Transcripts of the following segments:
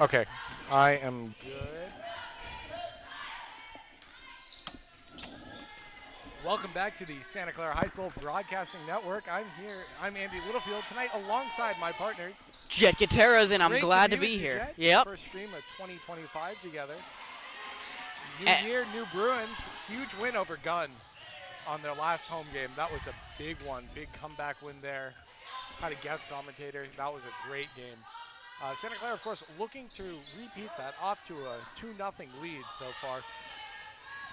Okay, I am good. Welcome back to the Santa Clara High School Broadcasting Network. I'm Andy Littlefield tonight alongside my partner, Jet Gutierrez, and I'm Great glad to to be be with you, here. Jet. Yep. First stream of 2025 together. New And- year, new Bruins. Huge win over Gunn on their last home game. That was a big one, big comeback win there. Had a guest commentator. That was a great game. Santa Clara, of course, looking to repeat that off to a 2-0 lead so far.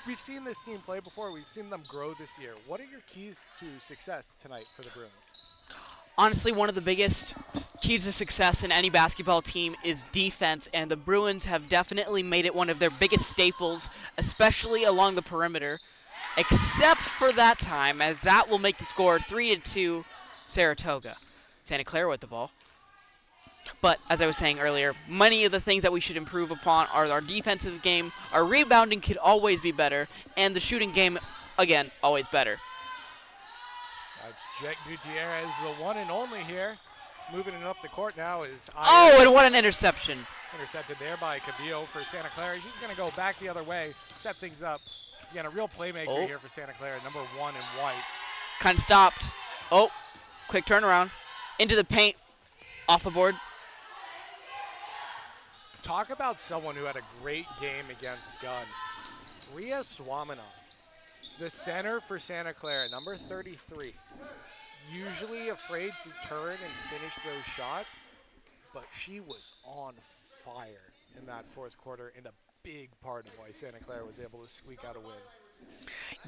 We've seen this team play before. We've seen them grow this year. What are your keys to success tonight for the Bruins? Honestly, one of the biggest keys to success in any basketball team is defense, and the Bruins have definitely made it one of their biggest staples, especially along the perimeter, except for that time, as that will make the score 3-2 Saratoga. Santa Clara with the ball. But as I was saying earlier, many of the things that we should improve upon are our defensive game, our rebounding could always be better, and the shooting game, again, always better. That's Jet Gutierrez, the one and only here. Moving it up the court now is Oh, and what an interception. intercepted there by Cavillo for Santa Clara. She's going to go back the other way, set things up. Again, a real playmaker here for Santa Clara, number 1 in white. Kind of stopped. Oh, quick turnaround. Into the paint. Off the board. Talk about someone who had a great game against Gunn. Rhea Swamina, the center for Santa Clara, number 33. Usually afraid to turn and finish those shots, but she was on fire in that fourth quarter and a big part of why Santa Clara was able to squeak out a win.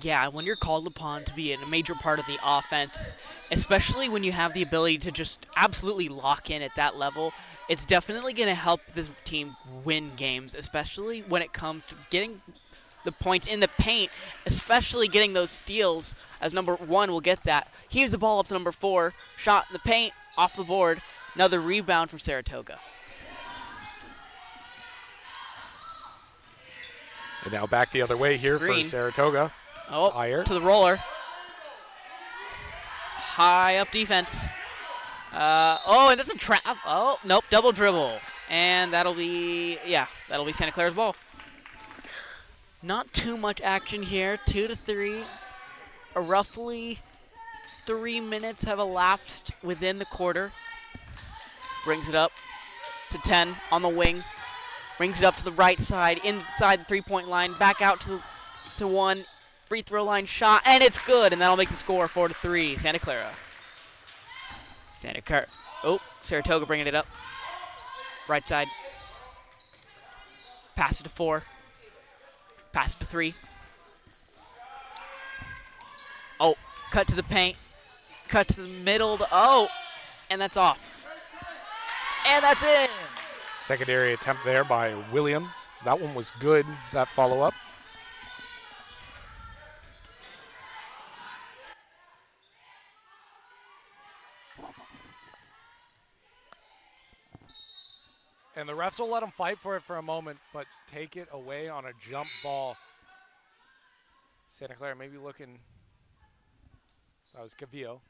Yeah, when you're called upon to be a major part of the offense, especially when you have the ability to just absolutely lock in at that level, it's definitely going to help this team win games, especially when it comes to getting the points in the paint, especially getting those steals, as number 1 will get that. Heaves the ball up to number 4, shot in the paint, off the board, another rebound for Saratoga. And now back the other way here Screen. for Saratoga. Oh, Iyer. to the roller. High up defense. And that's a trap. Oh, nope, double dribble. And that'll be Santa Clara's ball. Not too much action here, 2-3. Roughly 3 minutes have elapsed within the quarter. Brings it up to 10 on the wing. Brings it up to the right side, inside the three-point line, back out to 1. Free throw line shot, and it's good, and that'll make the score 4-3, Santa Clara. Saratoga bringing it up. Right side. Pass it to 4. Pass it to 3. Oh, cut to the paint. Cut to the middle. And that's off. And that's in. Secondary attempt there by Williams. That one was good, that follow-up. And the refs will let them fight for it for a moment, but take it away on a jump ball. Santa Clara maybe looking. That was Cavillo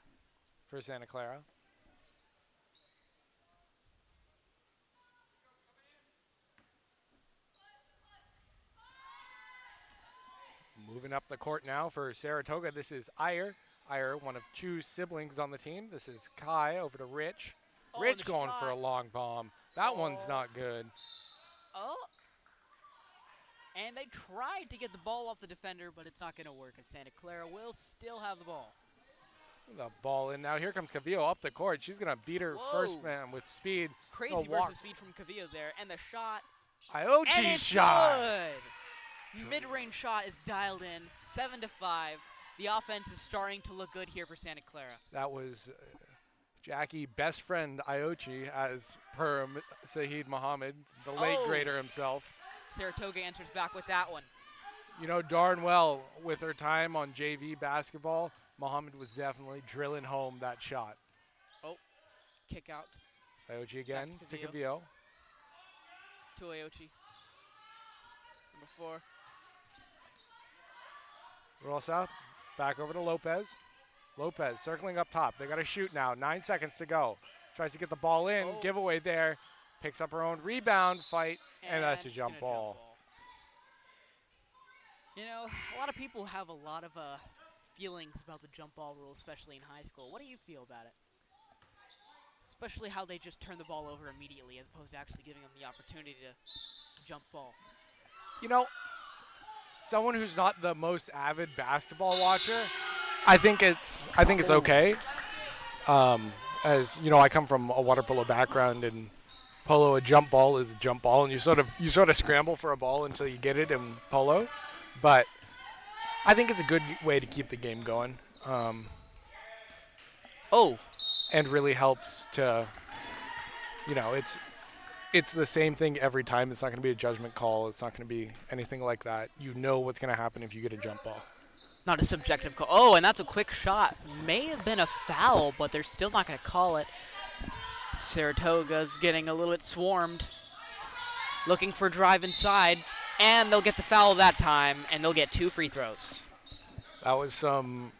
for Santa Clara. Moving up the court now for Saratoga. This is Iyer. Iyer, one of 2 siblings on the team. This is Kai over to Rich. Rich going for a long bomb. That one's not good. And they tried to get the ball off the defender, but it's not going to work, as Santa Clara will still have the ball. The ball in now. Here comes Cavillo up the court. She's going to beat her first man with speed. Crazy burst of speed from Cavillo there, and the shot. Iochi's shot. Good. Mid-range shot is dialed in, 7-5. The offense is starting to look good here for Santa Clara. That was Jackie, best friend Iochi, as per Saeed Muhammad, the late grader himself. Saratoga answers back with that one. You know darn well, with her time on JV basketball, Muhammad was definitely drilling home that shot. Kick out. Iochi again to Cavillo. To Iochi. Number 4. Rosa, back over to Lopez. Lopez circling up top. They got to shoot now. 9 seconds to go. Tries to get the ball in. Giveaway there. Picks up her own rebound fight, and that's a it's jump gonna ball. You know, a lot of people have a lot of feelings about the jump ball rule, especially in high school. What do you feel about it? Especially how they just turn the ball over immediately as opposed to actually giving them the opportunity to jump ball. You know, someone who's not the most avid basketball watcher, I think it's okay. As you know, I come from a water polo background, and polo, a jump ball is a jump ball, and you sort of scramble for a ball until you get it in polo. But I think it's a good way to keep the game going. And really helps to, you know, it's the same thing every time. It's not going to be a judgment call. It's not going to be anything like that. You know what's going to happen if you get a jump ball. Not a subjective call. Oh, and that's a quick shot. May have been a foul, but they're still not going to call it. Saratoga's getting a little bit swarmed. Looking for drive inside, and they'll get the foul that time, and they'll get 2 free throws. That was some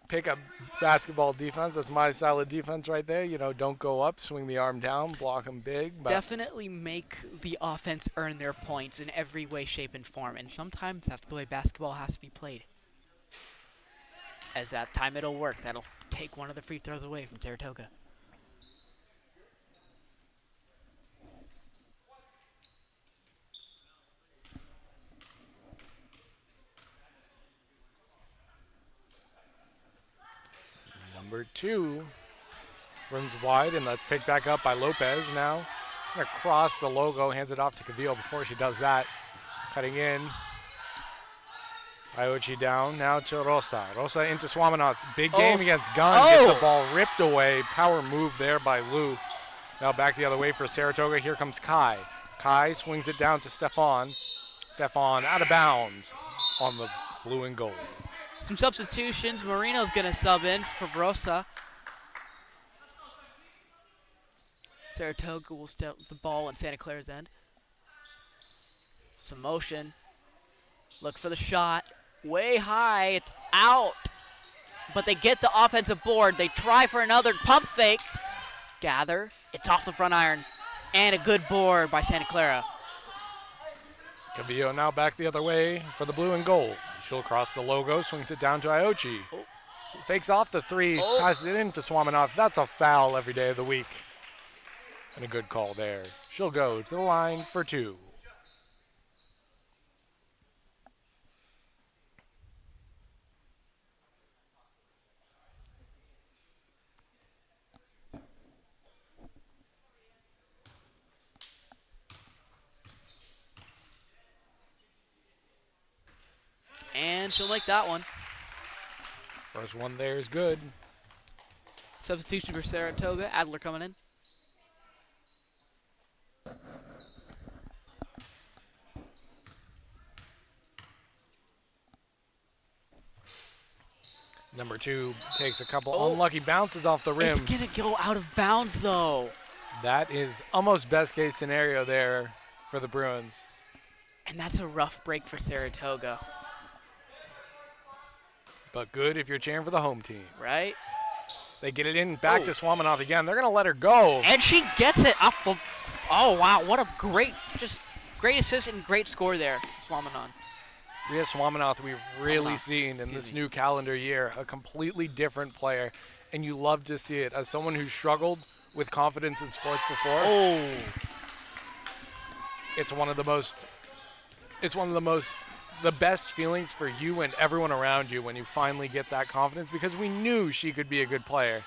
pick-up basketball defense. That's my style of defense right there. You know, don't go up, swing the arm down, block them big. But definitely make the offense earn their points in every way, shape, and form, and sometimes that's the way basketball has to be played. As that time it'll work. That'll take one of the free throws away from Saratoga. Number 2 runs wide, and that's picked back up by Lopez now. Across the logo, hands it off to Cavillo before she does that. Cutting in. Iochi down, now to Rosa. Rosa into Swaminoff. Big game against Gunn. Gets the ball ripped away. Power move there by Lou. Now back the other way for Saratoga. Here comes Kai. Kai swings it down to Stefan. Stefan out of bounds on the blue and gold. Some substitutions. Marino's going to sub in for Rosa. Saratoga will step the ball in Santa Clara's end. Some motion. Look for the shot. Way high. It's out. But they get the offensive board. They try for another pump fake. Gather. It's off the front iron. And a good board by Santa Clara. Cavillo now back the other way for the blue and gold. She'll cross the logo, swings it down to Iochi. Fakes off the threes, passes it into Swaminoff. That's a foul every day of the week. And a good call there. She'll go to the line for 2. And she'll make that one. First one there is good. Substitution for Saratoga. Adler coming in. Number 2 takes a couple unlucky bounces off the rim. It's going to go out of bounds, though. That is almost best case scenario there for the Bruins. And that's a rough break for Saratoga. But good if you're cheering for the home team. Right? They get it in back to Swaminoff again. They're going to let her go. And she gets it off the... Oh, wow. What a great assist and great score there, Swaminoff. Rhea Swaminoff we've really seen in this new calendar year. A completely different player. And you love to see it. As someone who's struggled with confidence in sports before, it's one of the best feelings for you and everyone around you when you finally get that confidence, because we knew she could be a good player.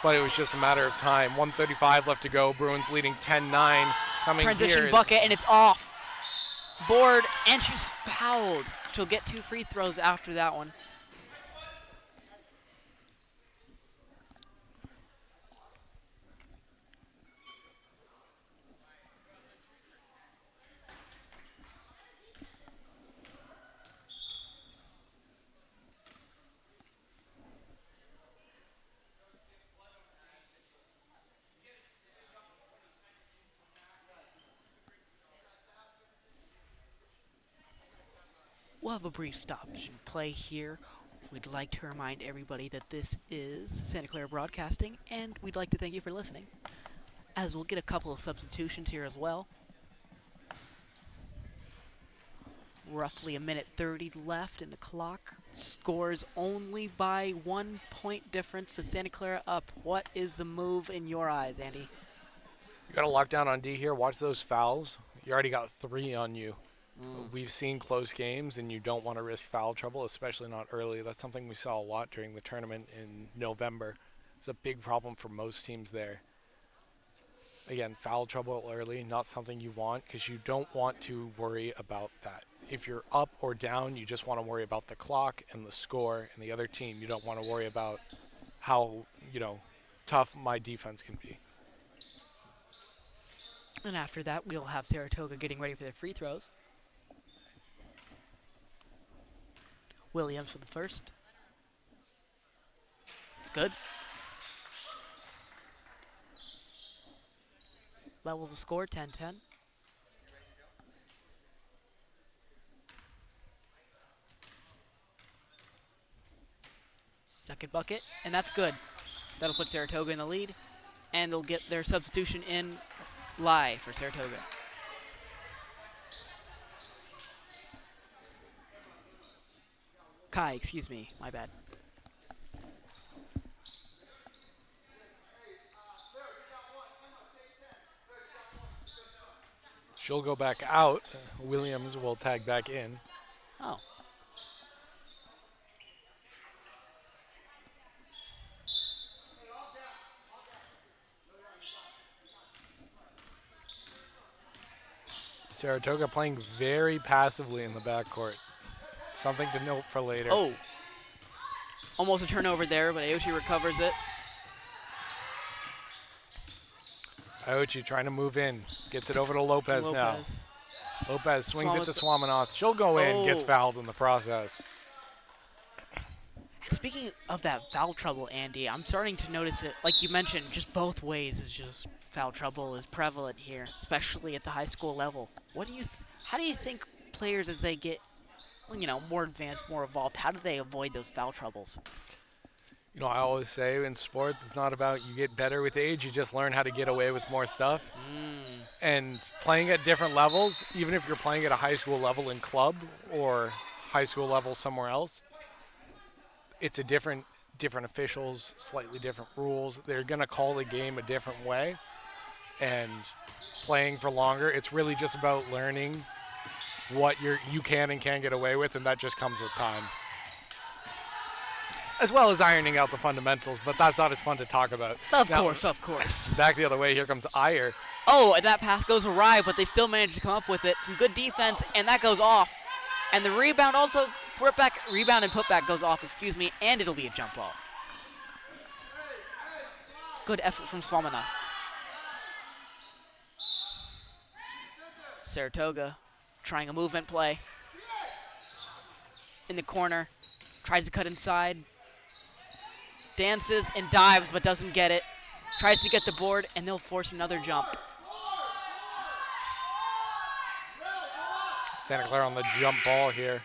But it was just a matter of time. 1:35 left to go. Bruins leading 10-9. Transition bucket, and it's off. Board, and she's fouled. She'll get 2 free throws after that one. We'll have a brief stoppage and play here. We'd like to remind everybody that this is Santa Clara Broadcasting, and we'd like to thank you for listening. as we'll get a couple of substitutions here as well. Roughly a minute 30 left in the clock. Scores only by 1 point difference with Santa Clara up. What is the move in your eyes, Andy? You got to lock down on D here. Watch those fouls. You already got 3 on you. We've seen close games, and you don't want to risk foul trouble, especially not early. That's something we saw a lot during the tournament in November. It's a big problem for most teams there. Again, foul trouble early, not something you want because you don't want to worry about that. If you're up or down, you just want to worry about the clock and the score and the other team. You don't want to worry about how, tough my defense can be. And after that, we'll have Saratoga getting ready for their free throws. Williams for the first. It's good. Levels the score, 10-10. Second bucket, and that's good. That'll put Saratoga in the lead, and they'll get their substitution in live for Saratoga. Kai, excuse me, my bad. She'll go back out. Williams will tag back in. Oh. Saratoga playing very passively in the backcourt. Something to note for later. Oh. Almost a turnover there, but Aochi recovers it. Aochi trying to move in. Gets it over to Lopez now. Lopez swings it to Swaminoff. She'll go in, gets fouled in the process. Speaking of that foul trouble, Andy, I'm starting to notice it, like you mentioned, just both ways is just foul trouble is prevalent here, especially at the high school level. How do you think players, as they get, more advanced, more evolved, how do they avoid those foul troubles? I always say in sports, it's not about you get better with age, you just learn how to get away with more stuff. And playing at different levels, even if you're playing at a high school level in club or high school level somewhere else, it's a different officials, slightly different rules. They're going to call the game a different way. And playing for longer, it's really just about learning what you can and can't get away with, and that just comes with time. As well as ironing out the fundamentals, but that's not as fun to talk about. Of course. Back the other way, here comes Iyer. Oh, and that pass goes awry, but they still manage to come up with it. Some good defense, and that goes off. And the rebound also, rebound and putback goes off, and it'll be a jump ball. Good effort from Swaminoff. Saratoga trying a movement play. In the corner, tries to cut inside. Dances and dives, but doesn't get it. Tries to get the board, and they'll force another jump. Santa Clara on the jump ball here.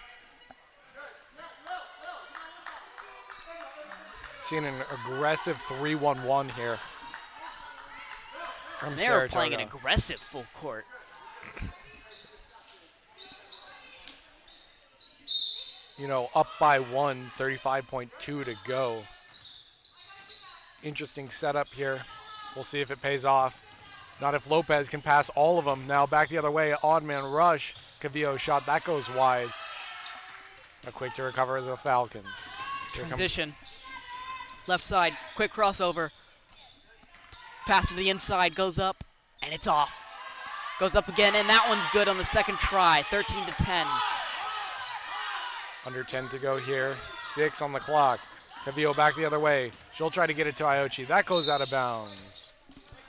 Seeing an aggressive 3-1-1 here from Saratoga. They're playing an aggressive full court. Up by 1, 35.2 to go. Interesting setup here. We'll see if it pays off. Not if Lopez can pass all of them. Now back the other way, odd man rush. Cavillo shot, that goes wide. A quick to recover the Falcons. Transition. Left side, quick crossover. Pass to the inside, goes up, and it's off. Goes up again, and that one's good on the second try, 13-10. Under 10 to go here, 6 on the clock. Cavillo back the other way. She'll try to get it to Aochi. That goes out of bounds.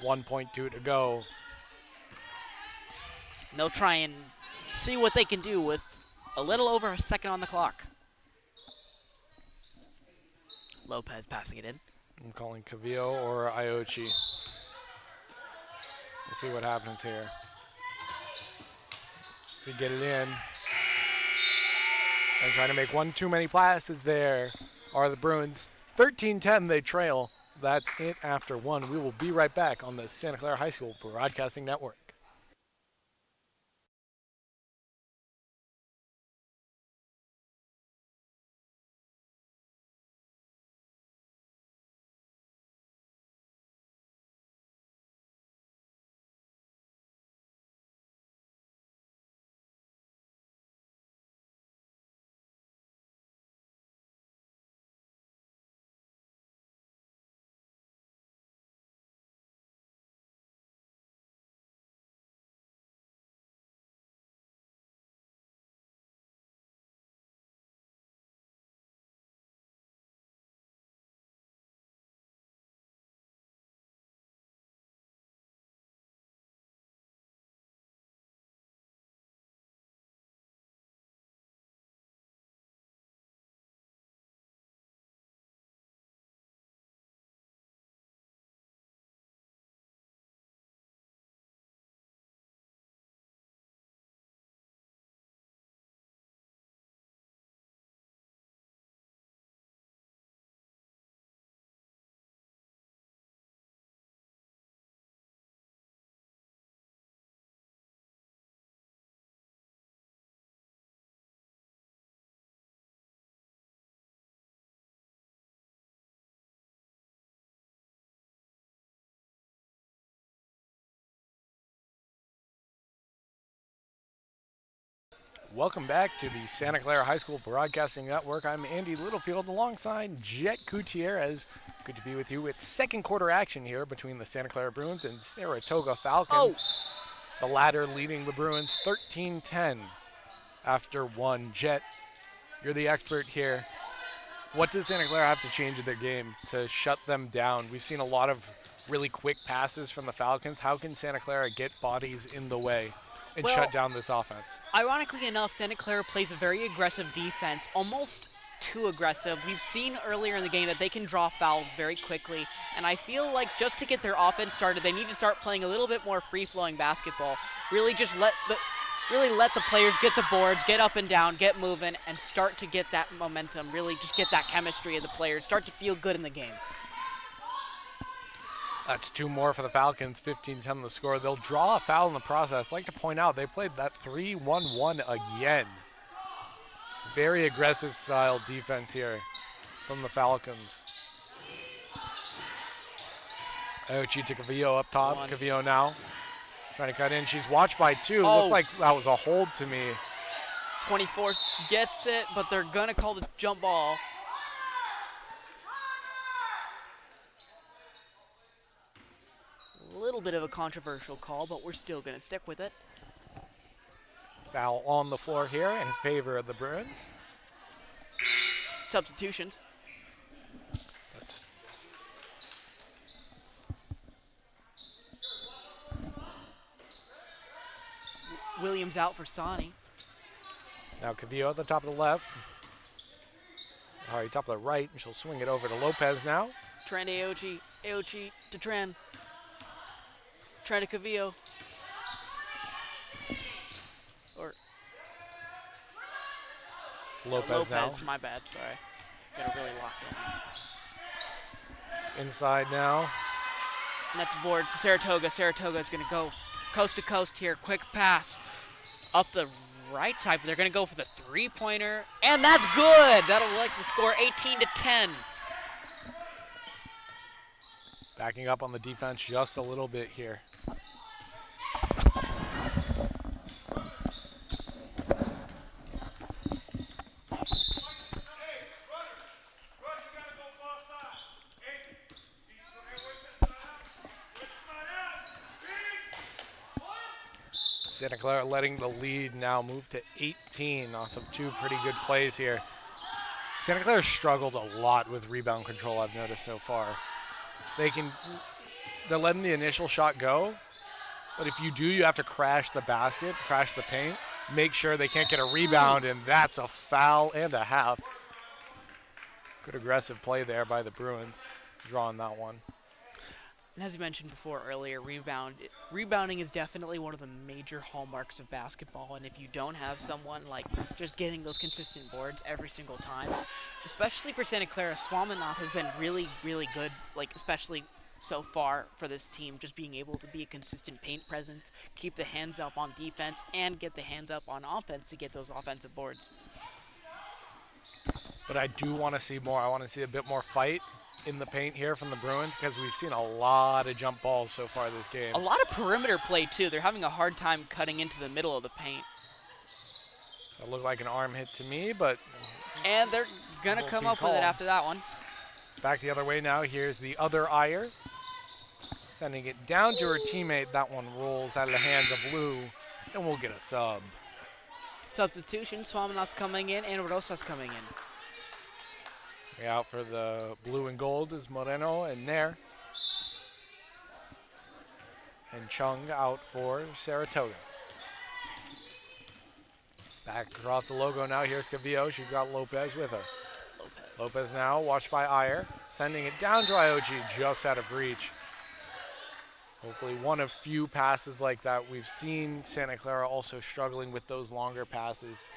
1.2 to go. And they'll try and see what they can do with a little over a second on the clock. Lopez passing it in. I'm calling Cavillo or Aochi. We'll see what happens here. We get it in. And trying to make one too many passes there are the Bruins. 13-10 they trail. That's it after one. We will be right back on the Santa Clara High School Broadcasting Network. Welcome back to the Santa Clara High School Broadcasting Network. I'm Andy Littlefield alongside Jet Gutierrez. Good to be with you with second quarter action here between the Santa Clara Bruins and Saratoga Falcons. The latter leading the Bruins 13-10 after one. Jet, you're the expert here. What does Santa Clara have to change in their game to shut them down? We've seen a lot of really quick passes from the Falcons. How can Santa Clara get bodies in the way and shut down this offense? Ironically enough, Santa Clara plays a very aggressive defense, almost too aggressive. We've seen earlier in the game that they can draw fouls very quickly, and I feel like just to get their offense started, they need to start playing a little bit more free-flowing basketball. Really just let the players get the boards, get up and down, get moving, and start to get that momentum, really just get that chemistry of the players, start to feel good in the game. That's two more for the Falcons, 15-10 the score. They'll draw a foul in the process. I'd like to point out they played that 3-1-1 again. Very aggressive style defense here from the Falcons. Aochi to Cavillo up top. Cavillo now trying to cut in. She's watched by two. Looked like that was a hold to me. 24 gets it, but they're going to call the jump ball. A little bit of a controversial call, but we're still going to stick with it. Foul on the floor here in favor of the Bruins. Substitutions. Williams out for Sani. Now Cavillo at the top of the left. Sorry, top of the right, and she'll swing it over to Lopez now. Tren to Aochi. Aochi to Tren. Tren to Cavillo. It's Lopez now. My bad, sorry. Gotta really lock in. Inside now. And that's a board for Saratoga. Saratoga is going to go coast to coast here. Quick pass up the right side, but they're going to go for the three-pointer. And that's good. That'll like the score 18-10. Backing up on the defense just a little bit here. Santa Clara letting the lead now move to 18 off of two pretty good plays here. Santa Clara struggled a lot with rebound control, I've noticed so far. They're letting the initial shot go, but if you do, you have to crash the basket, crash the paint, make sure they can't get a rebound, and that's a foul and a half. Good aggressive play there by the Bruins, drawing that one. And as you mentioned before earlier, rebounding is definitely one of the major hallmarks of basketball. And if you don't have someone like just getting those consistent boards every single time, especially for Santa Clara, Swaminoff has been really, really good, like especially so far for this team, just being able to be a consistent paint presence, keep the hands up on defense, and get the hands up on offense to get those offensive boards. But I do want to see more. I want to see a bit more fight in the paint here from the Bruins because we've seen a lot of jump balls so far this game. A lot of perimeter play, too. They're having a hard time cutting into the middle of the paint. That looked like an arm hit to me, but... And they're going to come up with it after that one. Back the other way now. Here's the other Iyer. Sending it down to her teammate. That one rolls out of the hands of Lou, and we'll get a sub. Substitution, Swaminoff coming in, and Rosas coming in. Out for the blue and gold is Moreno and Nair. And Chung out for Saratoga. Back across the logo now. Here's Cavillo. She's got Lopez with her. Lopez now watched by Iyer. Sending it down to Iochi, just out of reach. Hopefully one of few passes like that. We've seen Santa Clara also struggling with those longer passes.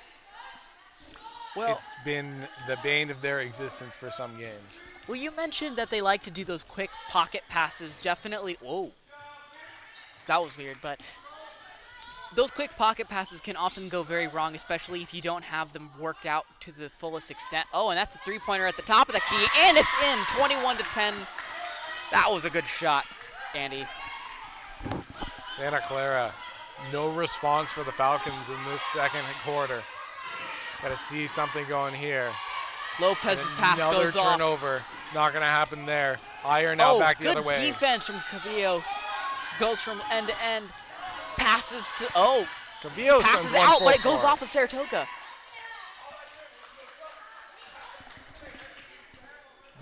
Well, it's been the bane of their existence for some games. Well, you mentioned that they like to do those quick pocket passes. Definitely. Whoa. That was weird, but those quick pocket passes can often go very wrong, especially if you don't have them worked out to the fullest extent. Oh, and that's a three-pointer at the top of the key, and it's in, 21-10. That was a good shot, Andy. Santa Clara, no response for the Falcons in this second quarter. Got to see something going here. Lopez's pass goes off. Another turnover. Not going to happen there. Iyer now back the other way. Good defense from Cavillo. Goes from end to end. Passes to, Cavillo passes out, but it goes off of Saratoga.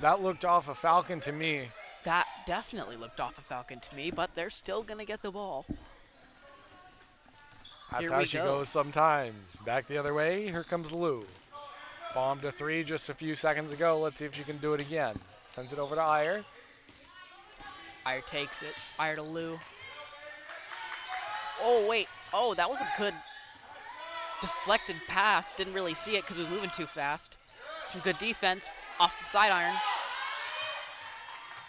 That looked off a Falcon to me. That definitely looked off a Falcon to me, but they're still going to get the ball. That's how she goes sometimes. Back the other way, here comes Lou. Bombed a three just a few seconds ago. Let's see if she can do it again. Sends it over to Iyer. Iyer takes it. Iyer to Lou. Oh, wait. Oh, that was a good deflected pass. Didn't really see it because it was moving too fast. Some good defense off the side iron.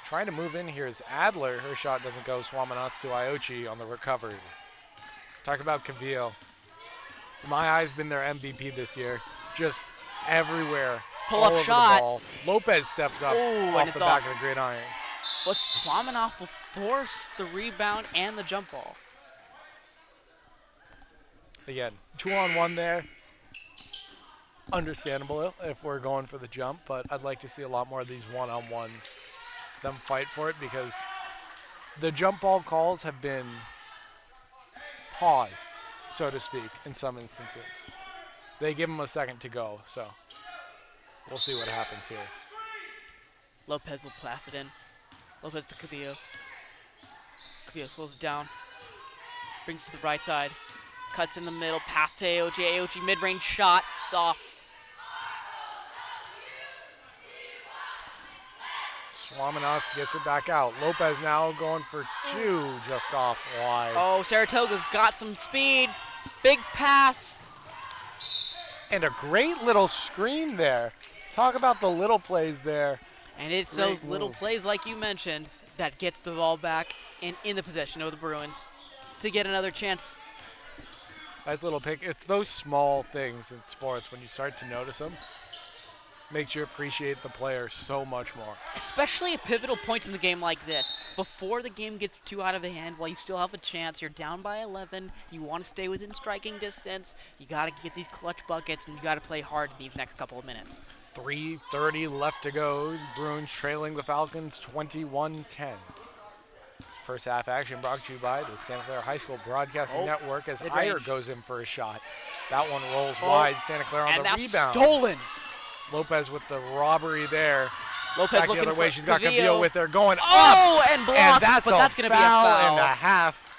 Trying to move in here is Adler. Her shot doesn't go. Swaminoff to Iochi on the recovery. Talk about Cavillo. My eyes been their MVP this year. Just everywhere. Pull-up shot. Lopez steps up off the back of the gridiron. But Swaminoff will force the rebound and the jump ball. Again, 2-on-1 there. Understandable if we're going for the jump, but I'd like to see a lot more of these one-on-ones. Them fight for it because the jump ball calls have been paused, so to speak, in some instances. They give them a second to go, so we'll see what happens here. Lopez will pass it in. Lopez to Cavillo. Cavillo slows it down. Brings it to the right side. Cuts in the middle, pass to Aochi. Aochi mid-range shot. It's off. Swaminoff gets it back out. Lopez now going for two, just off wide. Oh, Saratoga's got some speed. Big pass. And a great little screen there. Talk about the little plays there. And it's Great those little plays, like you mentioned, that gets the ball back and in the possession of the Bruins to get another chance. Nice little pick. It's those small things in sports when you start to notice them. Makes you appreciate the player so much more. Especially at pivotal points in the game like this. Before the game gets too out of hand, while you still have a chance, you're down by 11, you want to stay within striking distance, you got to get these clutch buckets, and you got to play hard in these next couple of minutes. 3:30 left to go. Bruins trailing the Falcons 21-10. First half action brought to you by the Santa Clara High School Broadcasting Network as Iyer goes in for a shot. That one rolls wide. Santa Clara on the rebound. And that's stolen. Lopez with the robbery there. Lopez back looking the other way. She's got Cavillo. Cavillo with her going up. Oh, and blocked, and that's but that's going to be a foul foul. and a half.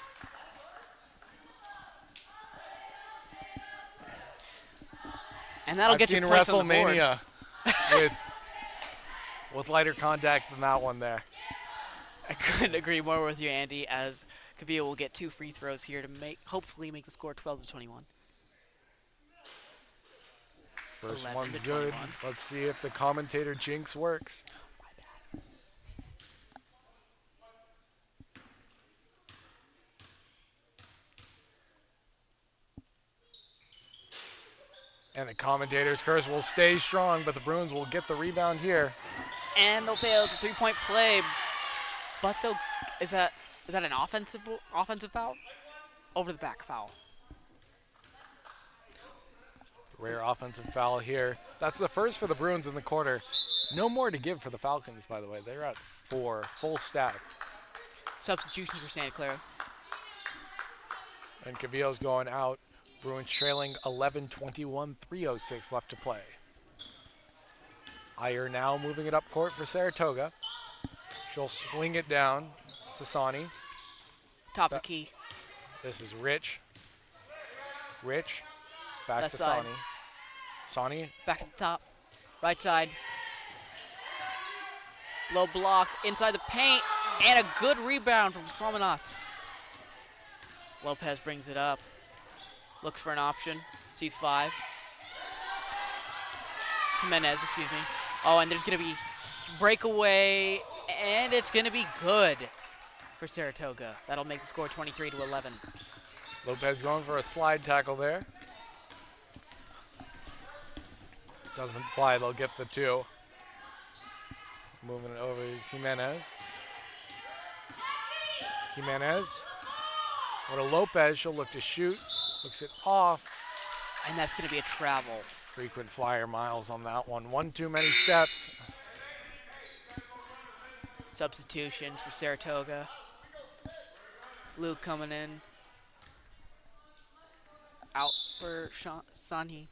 And that'll get you points on the board. WrestleMania with lighter contact than that one there. couldn't agree more with you, Andy, as Kavia will get 2 free throws here to hopefully make the score 12-21. First one's good. Let's see if the commentator jinx works. And the commentator's curse will stay strong, but the Bruins will get the rebound here. And they'll fail the 3-point play. But they'll is that an offensive foul? Over the back foul. Rare offensive foul here. That's the first for the Bruins in the quarter. No more to give for the Falcons, by the way. They're at 4, full stack. Substitution for Santa Clara. And Cavillo's going out. Bruins trailing 11-21, 3:06 left to play. Iyer now moving it up court for Saratoga. She'll swing it down to Sawney. Top of the key. This is Rich. Rich, back Left to side. Sawney. Sawney. Back to the top. Right side. Low block inside the paint. And a good rebound from Salmanoff. Lopez brings it up. Looks for an option. Sees 5. Jimenez, excuse me. Oh, and there's going to be breakaway. And it's going to be good for Saratoga. That'll make the score 23-11. Lopez going for a slide tackle there. Doesn't fly, they'll get the 2. Moving it over is Jimenez. Jimenez. Go to Lopez, she'll look to shoot. Looks it off. And that's going to be a travel. Frequent flyer miles on that one. One too many steps. Substitutions for Saratoga. Luke coming in. Out for Sanhi.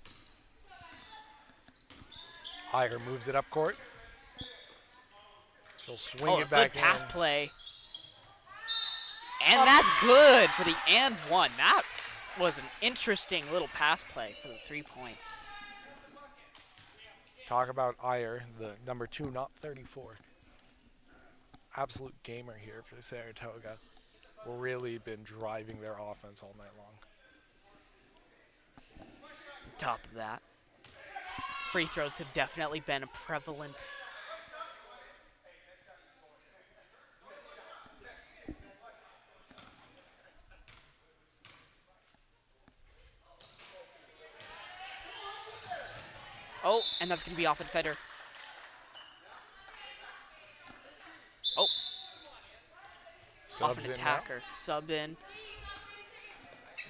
Iyer moves it up court. She'll swing it back good pass in. play. And that's good for the and one. That was an interesting little pass play for the 3 points. Talk about Iyer, the number 2, not 34. Absolute gamer here for Saratoga. Really been driving their offense all night long. Top of that, free throws have definitely been prevalent. Oh, and that's going to be off at Feder. Oh. Off Subs an in now. attacker. Sub in.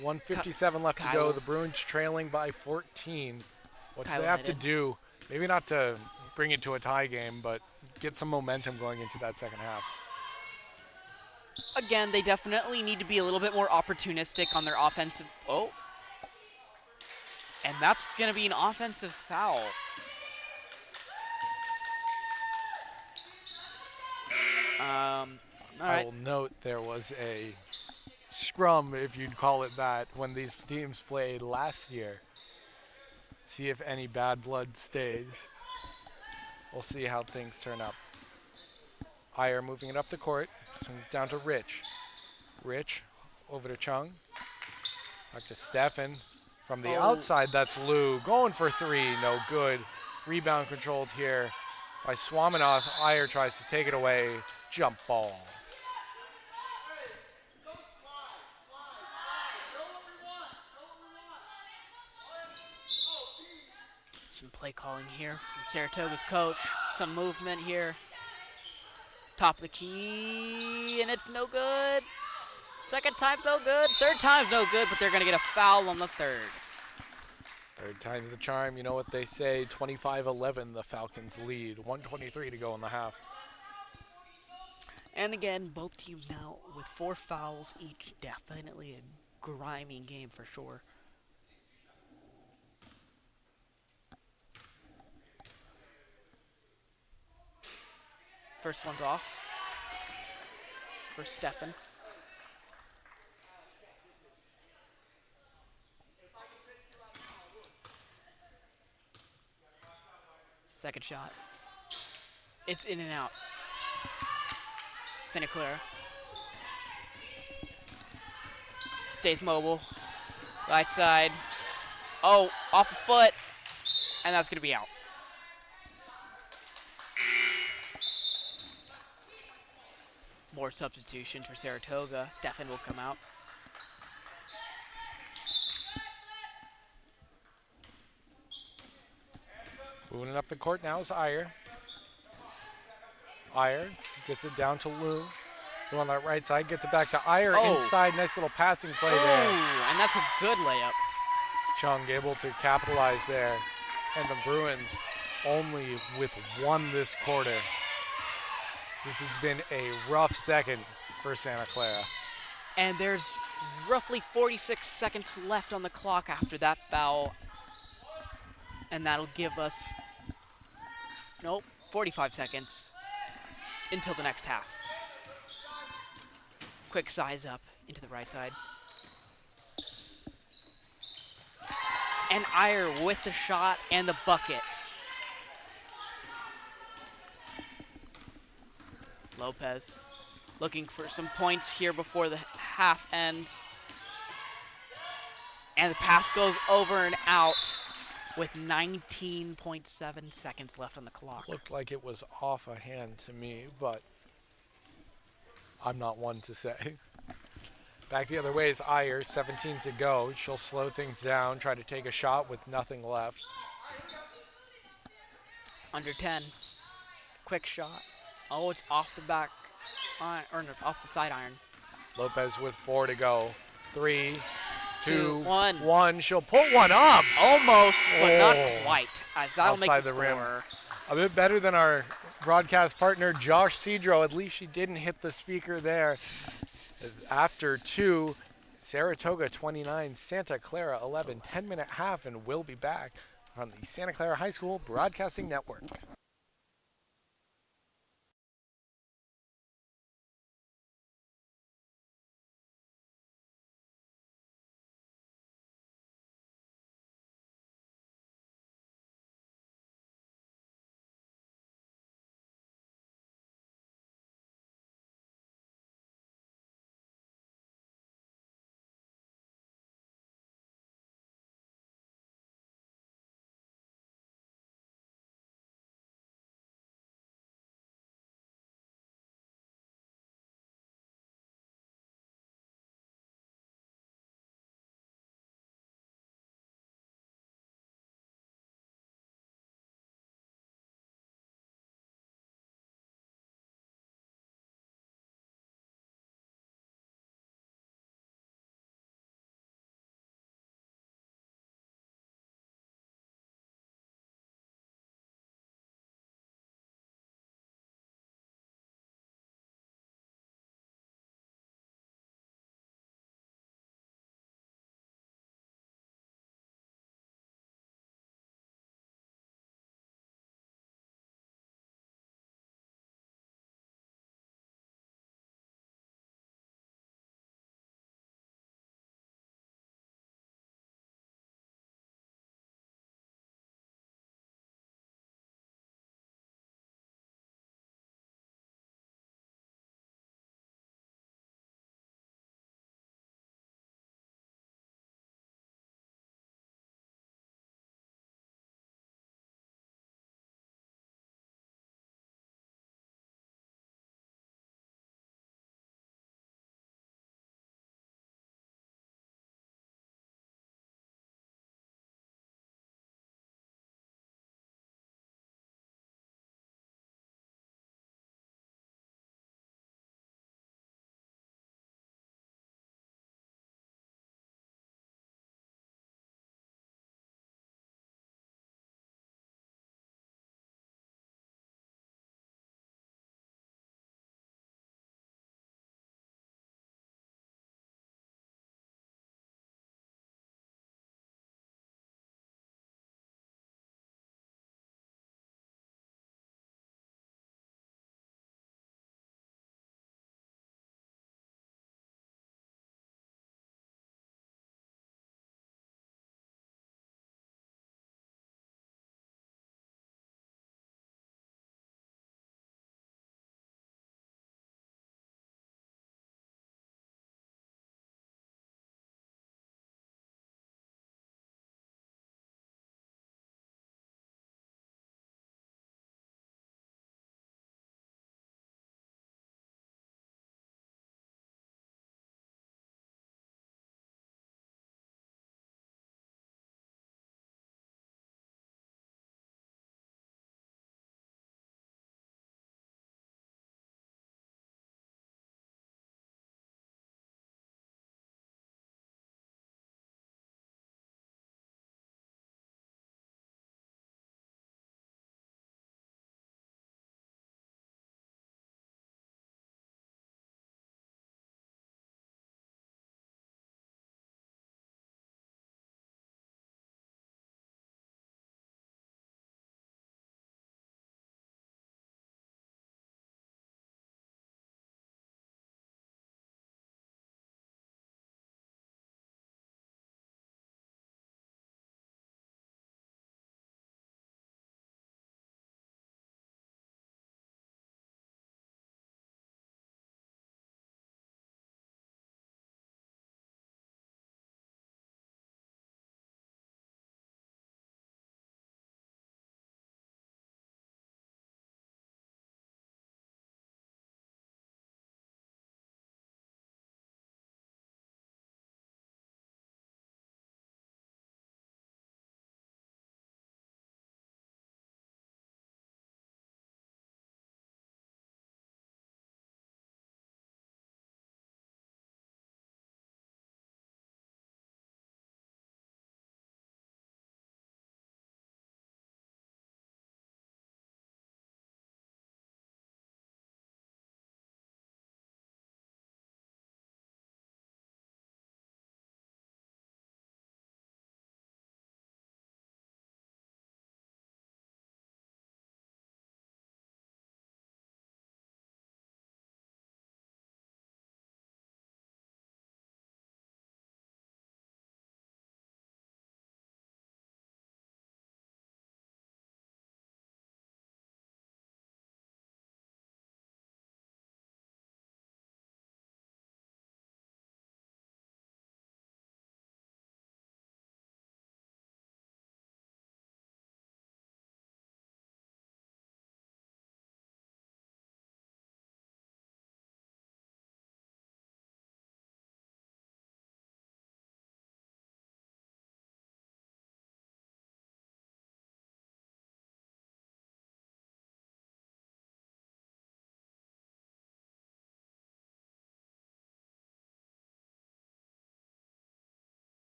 1:57 left to go. The Bruins trailing by 14. What do they have to do? Maybe not to bring it to a tie game, but get some momentum going into that second half. Again, they definitely need to be a little bit more opportunistic on their offensive. Oh. And that's going to be an offensive foul. All right. I will note there was a scrum, if you'd call it that, when these teams played last year. See if any bad blood stays. We'll see how things turn up. Iyer moving it up the court. Swings it down to Rich. Rich over to Chung. Back to Stefan. From the outside, that's Lou. Going for 3, no good. Rebound controlled here by Swaminoff. Iyer tries to take it away. Jump ball. Some play calling here from Saratoga's coach. Some movement here. Top of the key, and it's no good. Second time's no good. Third time's no good, but they're going to get a foul on the third. Third time's the charm. You know what they say. 25-11, the Falcons lead. 1:23 to go in the half. And again, both teams now with 4 fouls each. Definitely a grimy game for sure. First one's off for Stefan. Second shot. It's in and out. Santa Clara. Stays mobile. Right side. Oh, off the foot. And that's going to be out. More substitutions for Saratoga. Stefan will come out. Moving it up the court now is Iyer. Iyer gets it down to Lou. Lou on that right side gets it back to Iyer inside. Nice little passing play there. And that's a good layup. Chung able to capitalize there. And the Bruins only with one this quarter. This has been a rough second for Santa Clara. And there's roughly 46 seconds left on the clock after that foul. And that'll give us, 45 seconds until the next half. Quick size up into the right side. And Iyer with the shot and the bucket. Lopez looking for some points here before the half ends. And the pass goes over and out with 19.7 seconds left on the clock. Looked like it was off a hand to me, but I'm not one to say. Back the other way is Iyer, 17 to go. She'll slow things down, try to take a shot with nothing left. Under 10. Quick shot. Oh, it's off the back, or no, off the side iron. Lopez with 4 to go. 3, 2, 1. 1. She'll put one up. Almost, but not quite, as that'll make the Outside the rim. score. A bit better than our broadcast partner, Josh Cedro. At least she didn't hit the speaker there. After 2, Saratoga 29, Santa Clara 11. 10-minute half, and we'll be back on the Santa Clara High School Broadcasting Network.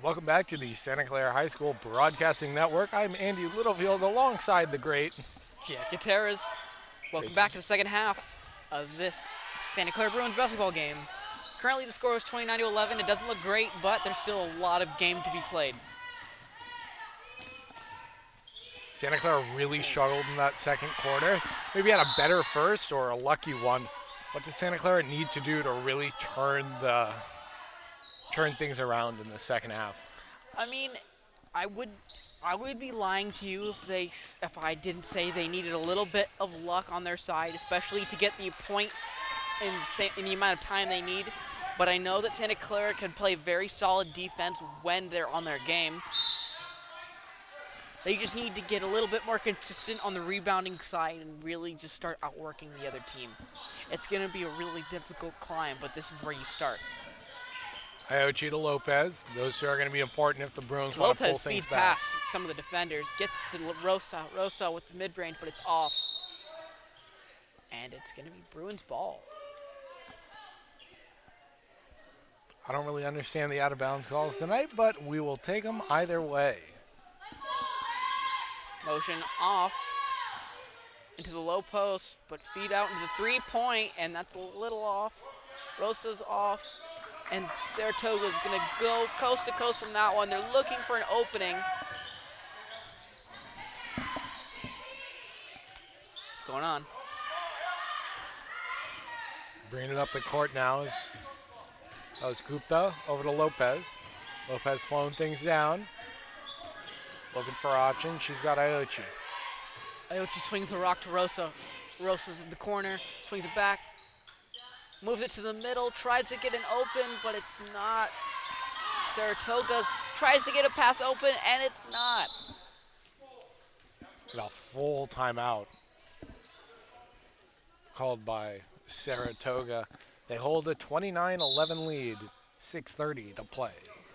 Welcome back to the Santa Clara High School Broadcasting Network. I'm Andy Littlefield alongside the great Jack Gutierrez. Welcome back to the second half of this Santa Clara Bruins basketball game. Currently the score is 29-11. It doesn't look great, but there's still a lot of game to be played. Santa Clara really struggled in that second quarter. Maybe had a better first or a lucky one. What does Santa Clara need to do to really turn things around in the second half? I mean, I would be lying to you if I didn't say they needed a little bit of luck on their side, especially to get the points in the amount of time they need. But I know that Santa Clara can play very solid defense when they're on their game. They just need to get a little bit more consistent on the rebounding side and really just start outworking the other team. It's going to be a really difficult climb, but this is where you start. Iochi to Lopez. Those two are going to be important if the Bruins want to pull Lopez things speeds back. past some of the defenders, gets to Rosa. Rosa with the mid-range, but it's off. And it's going to be Bruins ball. I don't really understand the out-of-bounds calls tonight, but we will take them either way. Motion off into the low post, but feed out into the three-point, and that's a little off. Rosa's off, and Saratoga's going to go coast to coast from that one. They're looking for an opening. What's going on? Bringing it up the court now is Gupta over to Lopez. Lopez slowing things down. Looking for options. She's got Iochi. Iochi swings the rock to Rosa. Rosa's in the corner, swings it back, moves it to the middle, tries to get an open, but it's not. Saratoga tries to get a pass open, and it's not. And a full timeout called by Saratoga. They hold a 29-11 lead, 6:30 to play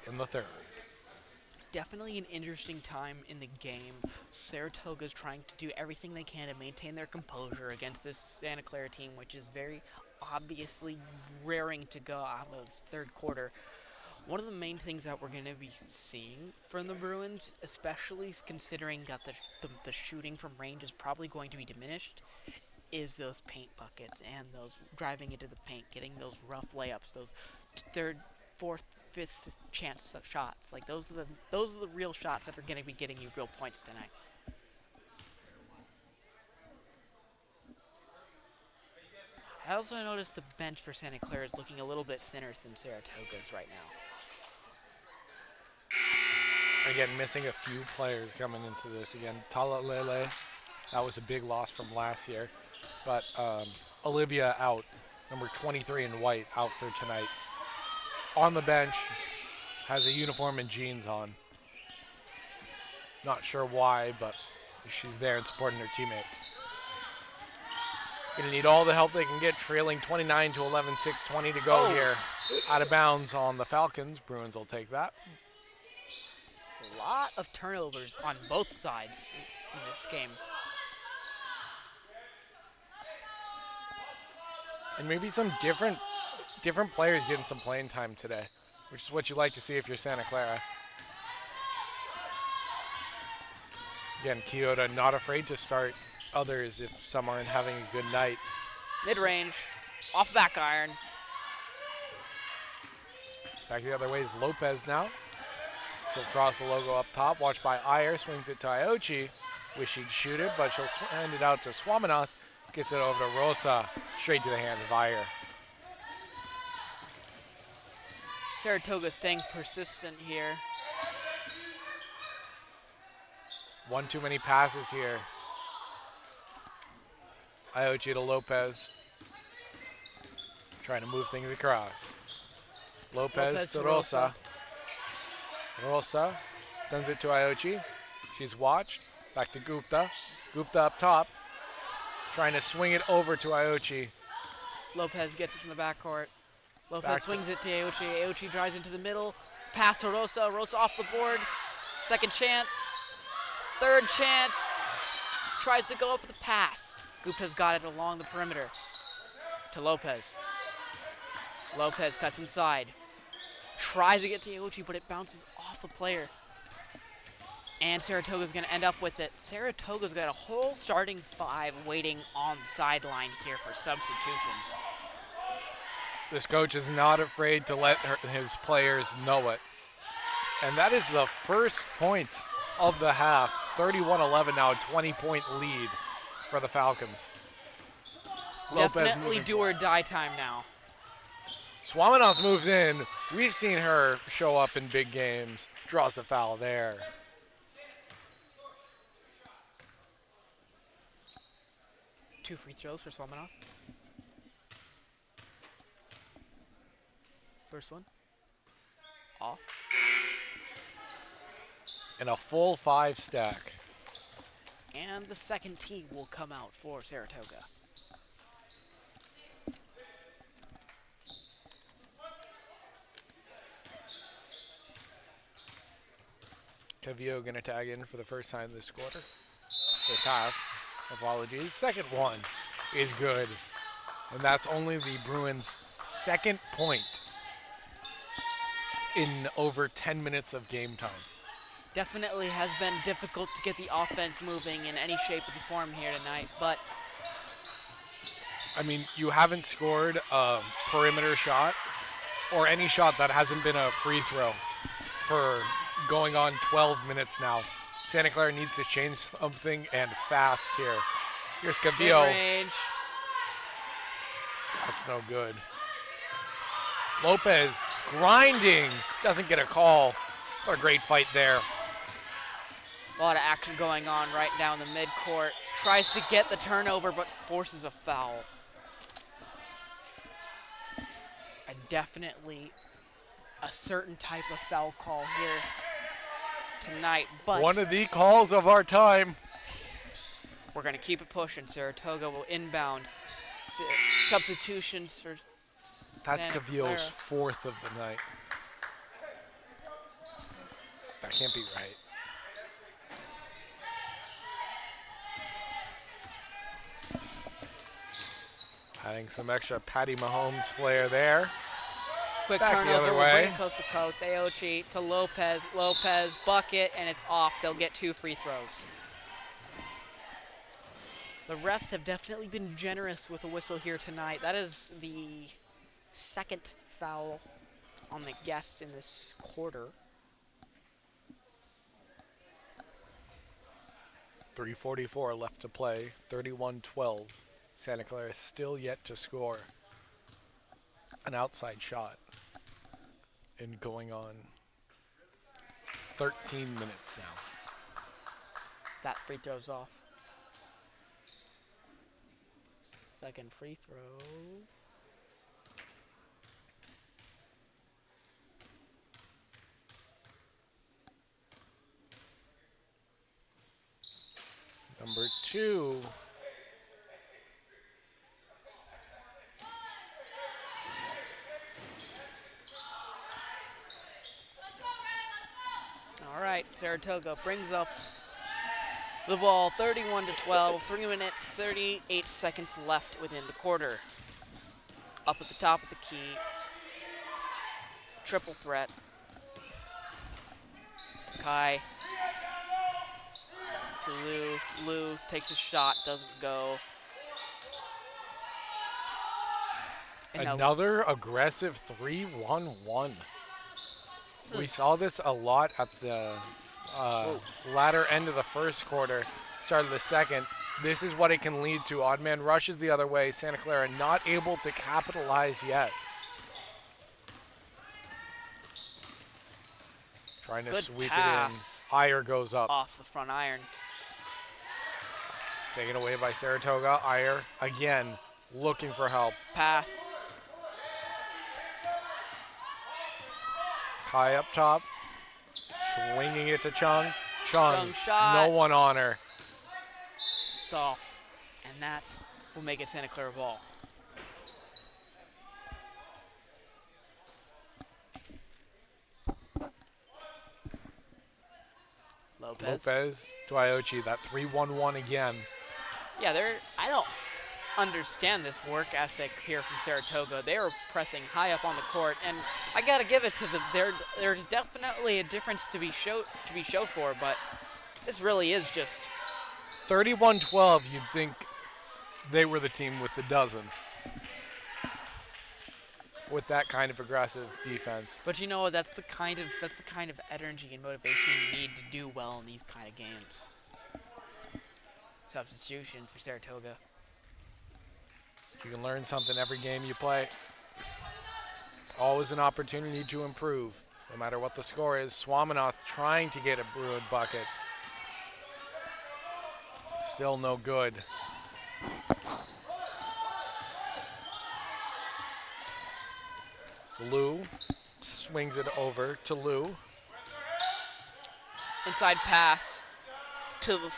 in the third. Definitely an interesting time in the game. Saratoga's trying to do everything they can to maintain their composure against this Santa Clara team, which is very obviously raring to go out of this third quarter. One of the main things that we're going to be seeing from the Bruins, especially considering that the shooting from range is probably going to be diminished, is those paint buckets and those driving into the paint, getting those rough layups, those third, fourth, fifth chance shots. Like those are the real shots that are going to be getting you real points tonight. I also noticed the bench for Santa Clara is looking a little bit thinner than Saratoga's right now. Again, missing a few players coming into this. Again, Talalele, that was a big loss from last year. But Olivia out, number 23 in white, out for tonight. On the bench, has a uniform and jeans on. Not sure why, but she's there and supporting her teammates. Going to need all the help they can get, trailing 29-11, 6:20 to go here. Out of bounds on the Falcons. Bruins will take that. A lot of turnovers on both sides in this game. And maybe some different players getting some playing time today, which is what you like to see if you're Santa Clara. Again, Kyoto not afraid to start others if some aren't having a good night. Mid-range, off back iron. Back the other way is Lopez now. She'll cross the logo up top, watched by Iyer, swings it to Iochi. Wish she'd shoot it, but she'll hand it out to Swaminoth. Gets it over to Rosa, straight to the hands of Iyer. Saratoga staying persistent here. One too many passes here. Iochi to Lopez. Trying to move things across. Lopez to Rosa. Rosa sends it to Iochi. She's watched. Back to Gupta. Gupta up top. Trying to swing it over to Iochi. Lopez gets it from the backcourt. Lopez swings it to Iochi. Iochi drives into the middle. Pass to Rosa. Rosa off the board. Second chance. Third chance. Tries to go up with the pass. Gupta's got it along the perimeter to Lopez. Lopez cuts inside. Tries to get to Iochi, but it bounces off off a player. And Saratoga's going to end up with it. Saratoga's got a whole starting 5 waiting on the sideline here for substitutions. This coach is not afraid to let his players know it. And that is the first point of the half. 31-11 now, a 20-point lead for the Falcons. Definitely do or die time now. Swaminoff moves in. We've seen her show up in big games. Draws a foul there. Two free throws for Swaminoff. First one. Off. And a full 5 stack. And the second tee will come out for Saratoga. Cavio going to tag in for the first time this quarter. This half. Apologies. Second one is good. And that's only the Bruins' second point in over 10 minutes of game time. Definitely has been difficult to get the offense moving in any shape or form here tonight, but I mean, you haven't scored a perimeter shot or any shot that hasn't been a free throw for going on 12 minutes now. Santa Clara needs to change something and fast here. Here's Cavio. Mid-range. That's no good. Lopez grinding, doesn't get a call. What a great fight there. A lot of action going on right down the midcourt. Tries to get the turnover, but forces a foul. And definitely a certain type of foul call here tonight, but one of the calls of our time. We're going to keep it pushing. Saratoga will inbound. Substitutions for That's Santa Cavio's Clara. 4th of the night. That can't be right. Adding some extra Patty Mahomes flair there. Quick Back the turnover, other we'll way. bring it coast to coast. Aochi to Lopez. Lopez, bucket, and it's off. They'll get 2 free throws. The refs have definitely been generous with a whistle here tonight. That is the second foul on the guests in this quarter. 3:44 left to play. 31-12. Santa Clara still yet to score an outside shot. And going on 13 minutes now. That free throw's off. Second free throw. Number 2. All right, Saratoga brings up the ball, 31-12, 3 minutes, 38 seconds left within the quarter. Up at the top of the key, triple threat. Kai to Lou. Lou takes a shot, doesn't go. And now Another aggressive 3-1-1. this We is- saw this a lot at the latter end of the first quarter, start of the second. This is what it can lead to. Odd man rushes the other way. Santa Clara not able to capitalize yet. Trying to Good sweep pass. it in. Iyer goes up. off the front iron. Taken away by Saratoga. Iyer again looking for help. Pass. Kai up top. Swinging it to Chung. Chung, Chung shot. no one on her. It's off. And that will make it Santa Clara ball. Lopez. Lopez to Iochi. That 3-1-1 again. Yeah, understand this work ethic here from Saratoga. They are pressing high up on the court, and I gotta give it to them. There's definitely a difference to be showed for, but this really is just 31-12. You'd think they were the team with the dozen with that kind of aggressive defense. But you know, that's the kind of energy and motivation you need to do well in these kind of games. Substitution for Saratoga. You can learn something every game you play. Always an opportunity to improve, no matter what the score is. Swaminoth trying to get a Bruin bucket. Still no good. Lou swings it over to Lou. Inside pass to the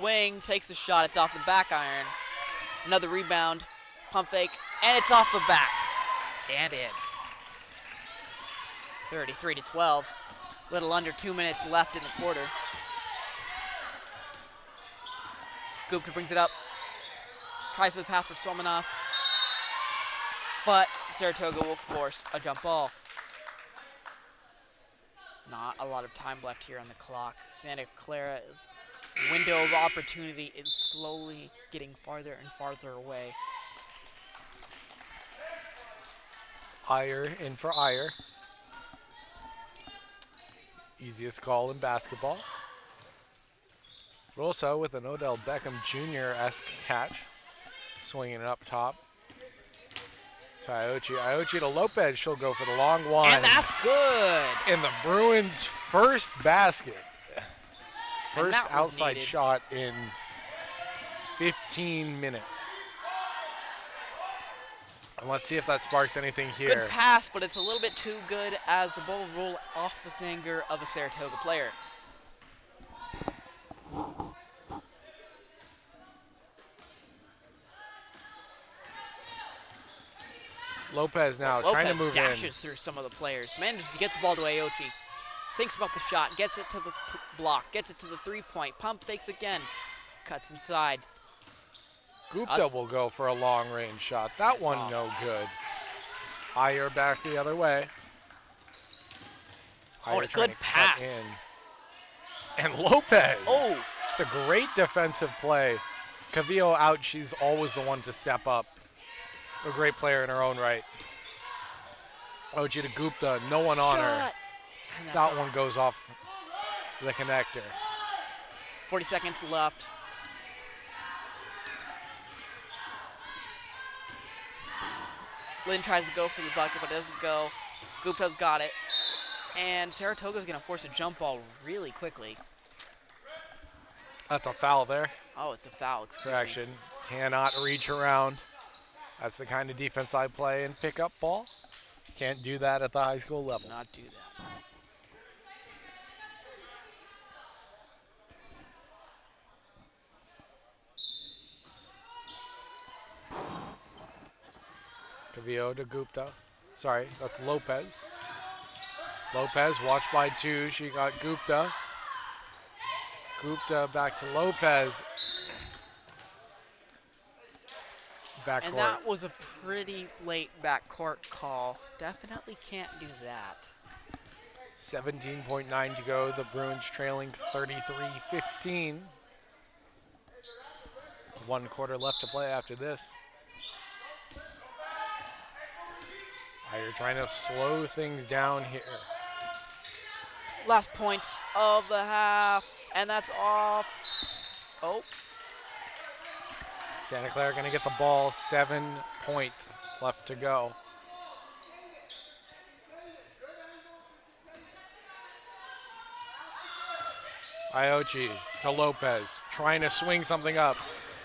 wing, takes the shot. It's off the back iron. Another rebound, pump fake, and it's off the back. And in. 33-12. Little under 2 minutes left in the quarter. Gupta brings it up. Tries for the pass for Somanoff. But Saratoga will force a jump ball. Not a lot of time left here on the clock. Santa Clara's window of opportunity is slowly getting farther and farther away. Iyer in for Iyer. Easiest call in basketball. Rosa with an Odell Beckham Jr.-esque catch. Swinging it up top. To Iochi to Lopez. She'll go for the long one. And that's good. In the Bruins' first basket. First outside needed. shot in 15 minutes. And let's see if that sparks anything here. Good pass, but it's a little bit too good as the ball roll off the finger of a Saratoga player. Lopez now trying to move dashes through some of the players, manages to get the ball to Aochi. Thinks about the shot, gets it to the block, gets it to the three-point, pump fakes again, cuts inside. Gupta will go for a long-range shot. That one off. no good. Iyer back the other way. Oh, Iyer a trying good to cut pass. in. And Lopez. Oh, It's a great defensive play. Cavillo out. She's always the one to step up. A great player in her own right. Ochi to Gupta. No one on her. And that's That off. one goes off the connector. 40 seconds left. Lynn tries to go for the bucket, but it doesn't go. Gupta's got it. And Saratoga's going to force a jump ball really quickly. That's a foul there. Oh, it's a foul. Excuse Correction. Cannot reach around. That's the kind of defense I play in pickup ball. Can't do that at the high school me. level. Not do that. Cavillo to Gupta. Sorry, that's Lopez. Lopez watched by two. She got Gupta. Gupta back to Lopez. Backcourt. And that was a pretty late backcourt call. Definitely can't do that. 17.9 to go. The Bruins trailing 33-15. 1 quarter left to play after this. You're trying to slow things down here. Last points of the half, and that's off. Oh. Santa Clara going to get the ball. 7 points left to go. Iochi to Lopez, trying to swing something up.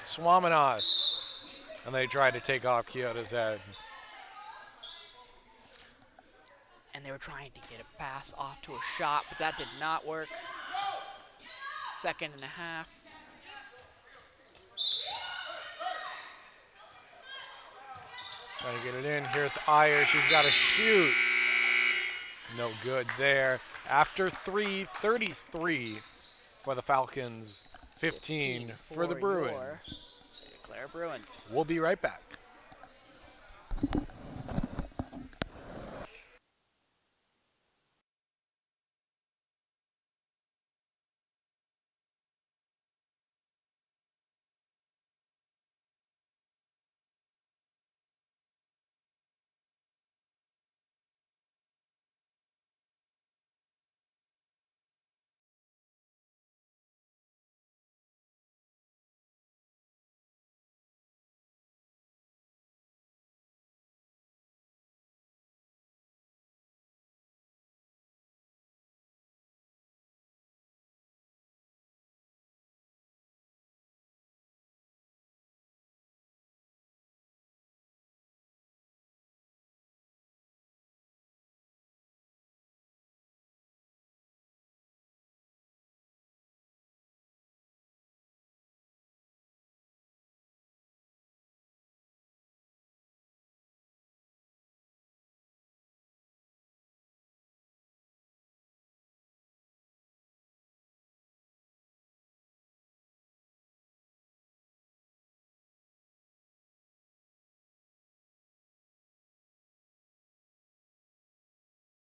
Swaminoth. And they try to take off Kyoto's head. And they were trying to get a pass off to a shot, but that did not work. 2.5 seconds. Trying to get it in. Here's Iyer. She's got to shoot. No good there. After 3, 33 for the Falcons. 15 for the Bruins. Santa Clara. Clara Bruins. We'll be right back.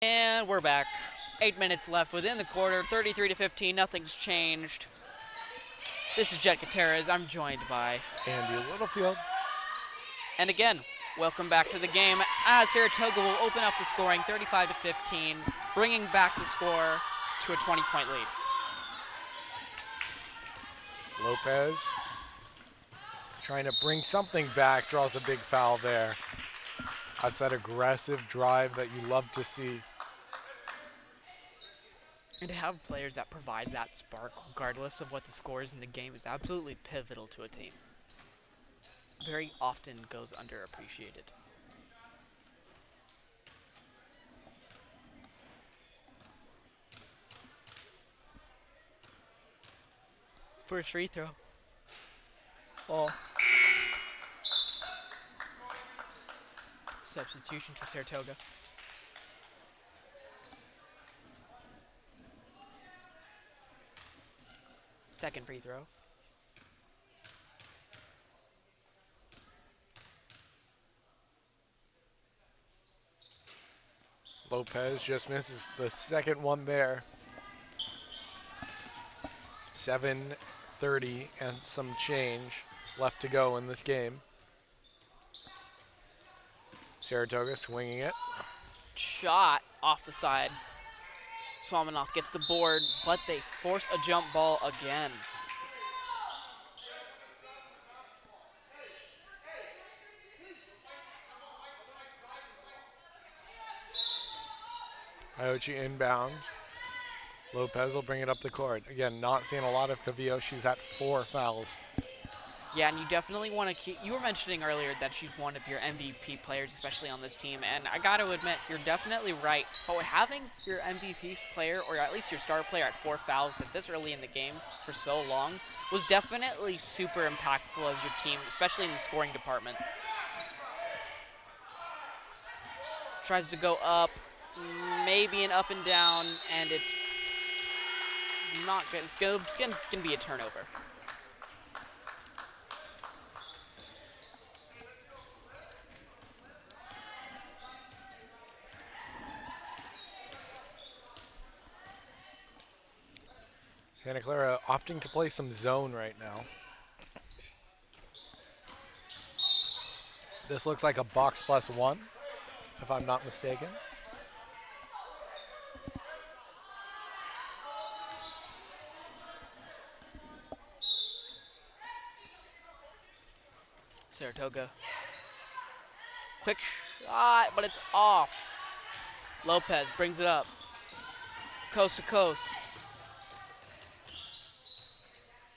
And we're back. 8 minutes left within the quarter. 33-15. Nothing's changed. This is Jet Gutierrez. I'm joined by Andy Littlefield. And again, welcome back to the game as Saratoga will open up the scoring 35-15, bringing back the score to a 20-point lead. Lopez trying to bring something back, draws a big foul there. That's that aggressive drive that you love to see. And to have players that provide that spark, regardless of what the score is in the game, is absolutely pivotal to a team. Very often goes underappreciated. First free throw. Oh. Substitution for Saratoga. Second free throw. Lopez just misses the second one there. 7:30 and some change left to go in this game. Saratoga swinging it. Shot off the side. Swaminoff gets the board, but they force a jump ball again. Iochi inbound. Lopez will bring it up the court. Again, not seeing a lot of Cavillo. She's at 4 fouls. Yeah, and you definitely want to keep. You were mentioning earlier that she's one of your MVP players, especially on this team, and I got to admit, you're definitely right. But having your MVP player, or at least your star player, at 4 fouls at this early in the game for so long was definitely super impactful as your team, especially in the scoring department. Tries to go up, maybe an up and down, and it's not good. It's going to be a turnover. Santa Clara opting to play some zone right now. This looks like a box +1, if I'm not mistaken. Saratoga. Quick shot, but it's off. Lopez brings it up. Coast to coast.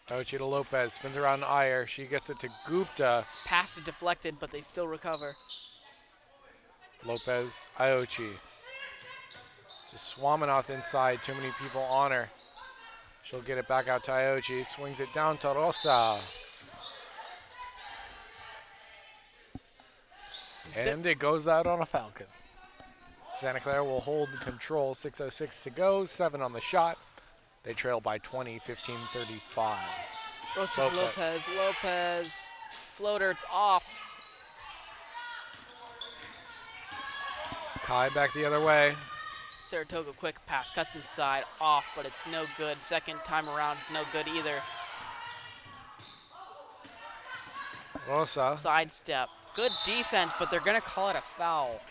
Iochi to Lopez, spins around Iyer. She gets it to Gupta. Pass is deflected, but they still recover. Lopez, Iochi. Just Swaminoff inside, too many people on her. She'll get it back out to Iochi, swings it down to Rosa. And it goes out on a Falcon. Santa Clara will hold control, 6:06 to go, 7 on the shot. They trail by 20, 15-35. Lopez. floater, it's off. Kai back the other way. Saratoga quick pass, cuts inside, off, but it's no good. Second time around, it's no good either. Rosa. Sidestep. Good defense, but they're going to call it a foul.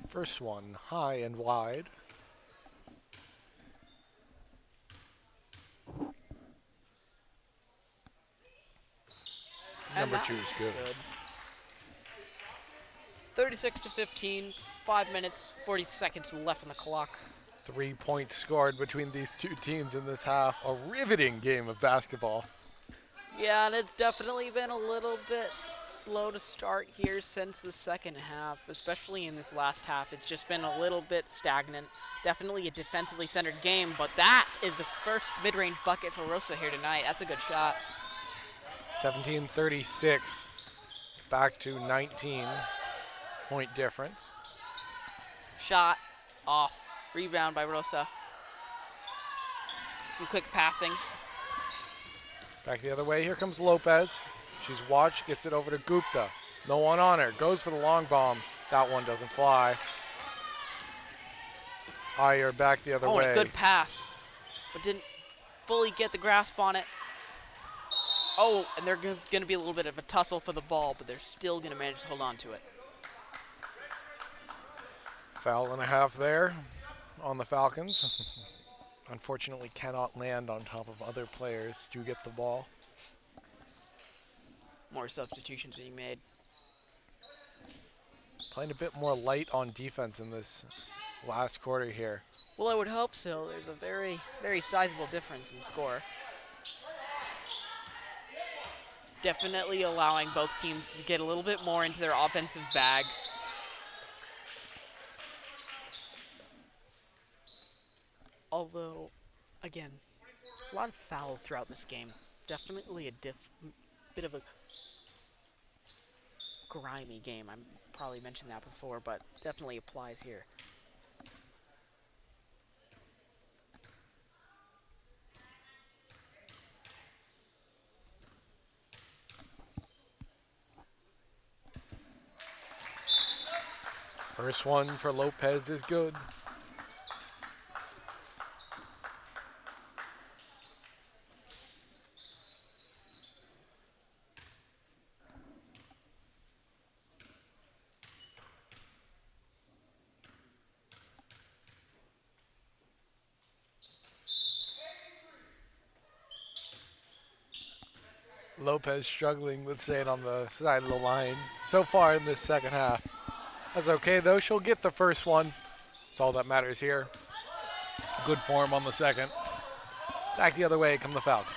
First one, high and wide. And Number 2 is good. 36-15, 5 minutes, 40 seconds left on the clock. 3 points scored between these two teams in this half. A riveting game of basketball. Yeah, and it's definitely been a little bit slow to start here since the second half, especially in this last half. It's just been a little bit stagnant. Definitely a defensively centered game, but that is the first mid-range bucket for Rosa here tonight. That's a good shot. 17-36, back to 19-point difference. Shot off. Rebound by Rosa. Some quick passing. Back the other way, here comes Lopez. She's watched, gets it over to Gupta. No one on her, goes for the long bomb. That one doesn't fly. Iyer back the other way. Oh, a good pass, but didn't fully get the grasp on it. Oh, and there's going to be a little bit of a tussle for the ball, but they're still going to manage to hold on to it. Foul and a half there on the Falcons. Unfortunately cannot land on top of other players to get the ball. More substitutions being made. Playing a bit more light on defense in this last quarter here. Well, I would hope so. There's a very, very sizable difference in score. Definitely allowing both teams to get a little bit more into their offensive bag. Although, again, a lot of fouls throughout this game. Definitely a bit of a grimy game. I probably mentioned that before, but definitely applies here. First one for Lopez is good. Lopez struggling with staying on the side of the line so far in this second half. That's okay though, she'll get the first one. That's all that matters here. Good form on the second. Back the other way come the Falcons.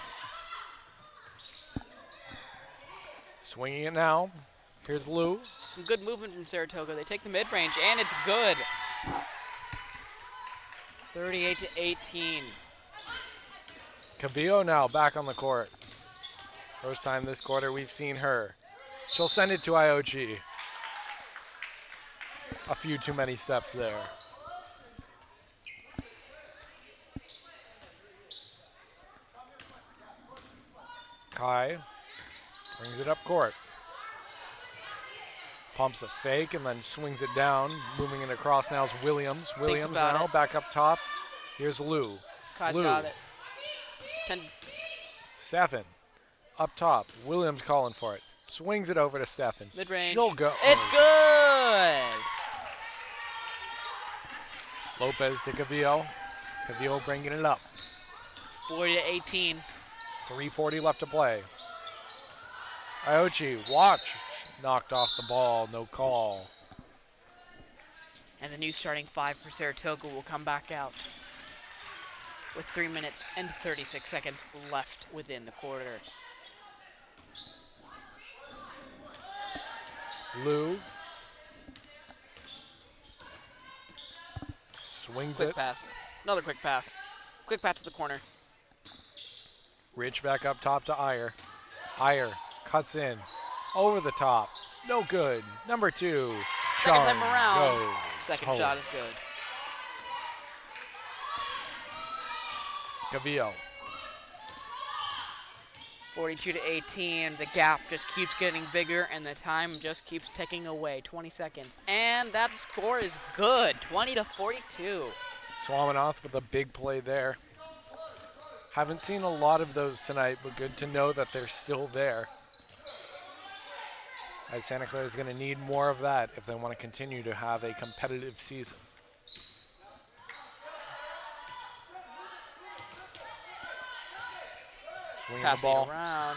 Swinging it now. Here's Lou. Some good movement from Saratoga. They take the mid-range, and it's good. 38-18. Cavillo now back on the court. First time this quarter we've seen her. She'll send it to IOG. A few too many steps there. Kai brings it up court. Pumps a fake and then swings it down. Moving it across now is Williams. Williams now back up top. Here's Lou. Kai's Lou. got it. Stefan up top. Williams calling for it. Swings it over to Stefan. Mid-range. She'll go. It's good! Lopez to Cavillo. Cavillo bringing it up. 40-18. 3:40 left to play. Iochi, watch. Knocked off the ball, no call. And the new starting five for Saratoga will come back out with 3 minutes and 36 seconds left within the quarter. Lou Swings Quick it. pass. Another quick pass. Quick pass to the corner. Rich back up top to Iyer. Iyer cuts in. Over the top. No good. Number 2. Second time Chung around. goes Second home. shot is good. Cavillo. 42-18. The gap just keeps getting bigger, and the time just keeps ticking away. 20 seconds. And that score is good. 20-42. Swaminoff with a big play there. Haven't seen a lot of those tonight, but good to know that they're still there. As Santa Clara is going to need more of that if they want to continue to have a competitive season. Swinging the Passing ball. around.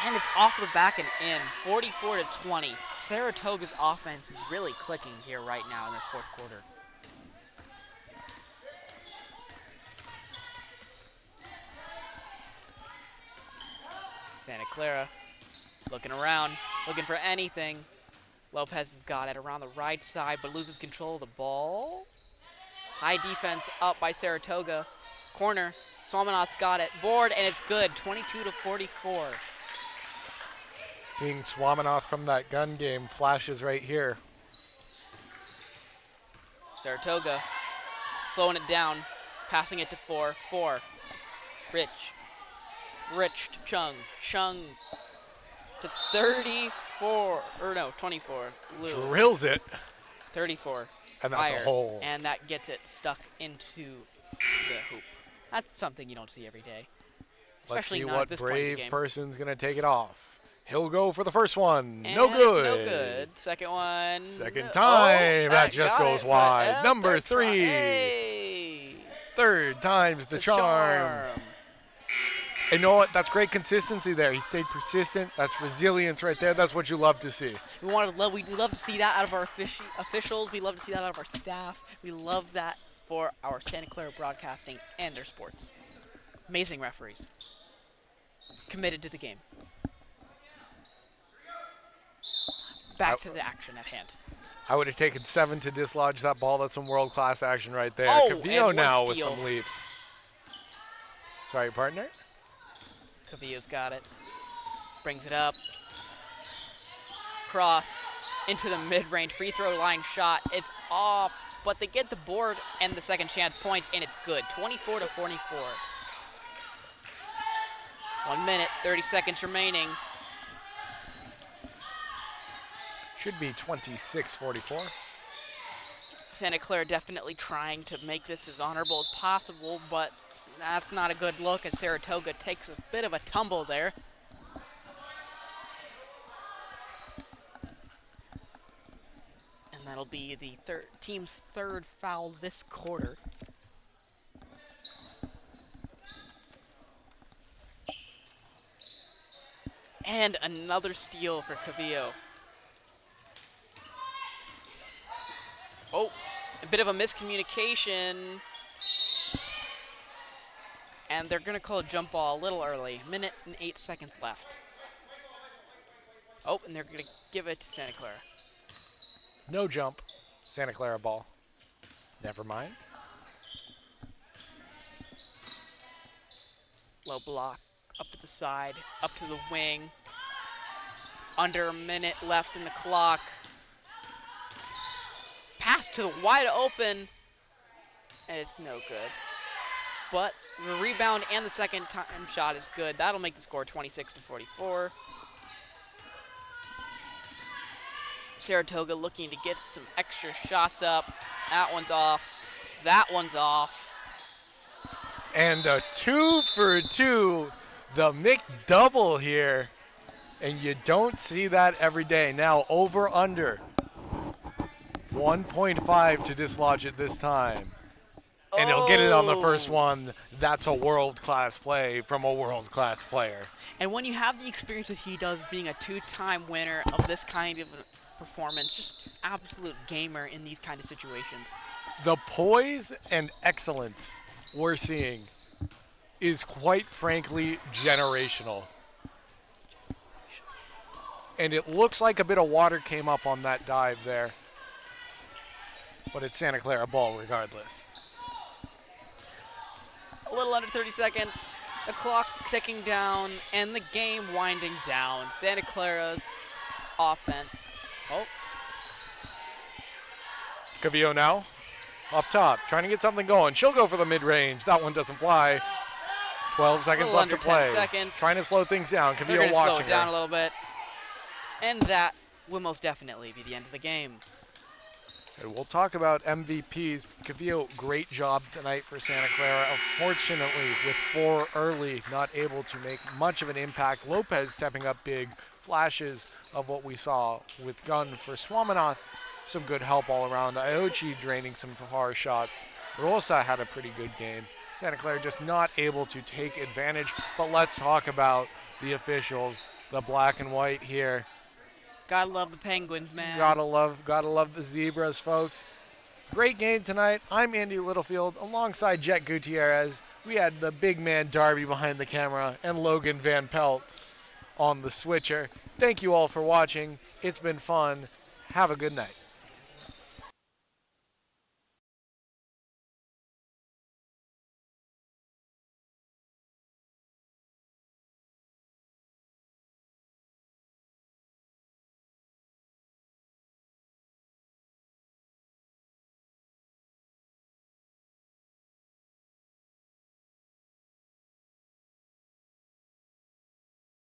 And it's off the back and in. 44-20. Saratoga's offense is really clicking here right now in this fourth quarter. Santa Clara looking around, looking for anything. Lopez has got it around the right side, but loses control of the ball. High defense up by Saratoga. Corner, Salmonov's got it. Board, and it's good, 22-44. Seeing Swaminoff from that gun game flashes right here. Saratoga slowing it down, passing it to 4. Rich to Chung. Chung to 34, or no, 24. Lou. Drills it. 34. And that's Iyer, a hold. and that gets it stuck into the hoop. That's something you don't see every day. Especially Let's see not what at this point in the brave game. person's going to take it off. He'll go for the first one. And no good. It's no good. Second one. Second no. time. That just got goes it, wide. but, Number third try. 3. Hey. Third time's the charm. And you know what? That's great consistency there. He stayed persistent. That's resilience right there. That's what you love to see. We love to see that out of our officials. We love to see that out of our staff. We love that for our Santa Clara broadcasting and their sports. Amazing referees. Committed to the game. Back to the action at hand. I would have taken 7 to dislodge that ball. That's some world-class action right there. Oh, Cavillo and now one with steal. some leaps. Sorry, partner. Cavillo's got it. Brings it up. Cross into the mid-range free throw line shot. It's off, but they get the board and the second chance points, and it's good. 24-44. 1 minute, 30 seconds remaining. Should be 26-44. Santa Clara definitely trying to make this as honorable as possible, but that's not a good look as Saratoga takes a bit of a tumble there. And that'll be the team's third foul this quarter. And another steal for Cavillo. Oh, a bit of a miscommunication. And they're going to call a jump ball a little early. Minute and 8 seconds left. Oh, and they're going to give it to Santa Clara. No jump. Santa Clara ball. Never mind. Low block, up to the side, up to the wing. Under a minute left in the clock. Pass to the wide open. And it's no good. But the rebound and the second time shot is good. That'll make the score 26-44. Saratoga looking to get some extra shots up. That one's off. That one's off. And a 2 for 2. The McDouble here. And you don't see that every day. Now over under. 1.5 to dislodge it this time. And he'll get it on the first one. That's a world-class play from a world-class player. And when you have the experience that he does being a two-time winner of this kind of performance, just absolute gamer in these kind of situations. The poise and excellence we're seeing is quite frankly generational. And it looks like a bit of water came up on that dive there. but it's Santa Clara ball regardless. A little under 30 seconds. The clock ticking down and the game winding down. Santa Clara's offense. Oh, Cavillo now up top, trying to get something going. She'll go for the mid-range. That one doesn't fly. 12 seconds left to play. 10 seconds. Trying to slow things down. They're Cavillo going to slow watching it down her. a little bit. And that will most definitely be the end of the game. And we'll talk about MVPs. Cavillo, great job tonight for Santa Clara. Unfortunately, with 4 early, not able to make much of an impact. Lopez stepping up big. Flashes of what we saw with Gunn for Swaminoth. Some good help all around. Iochi draining some far shots. Rosa had a pretty good game. Santa Clara just not able to take advantage. But let's talk about the officials, the black and white here. Gotta love the Penguins, man. Gotta love the Zebras, folks. Great game tonight. I'm Andy Littlefield alongside Jet Gutierrez. We had the big man Darby behind the camera and Logan Van Pelt on the switcher. Thank you all for watching. It's been fun. Have a good night.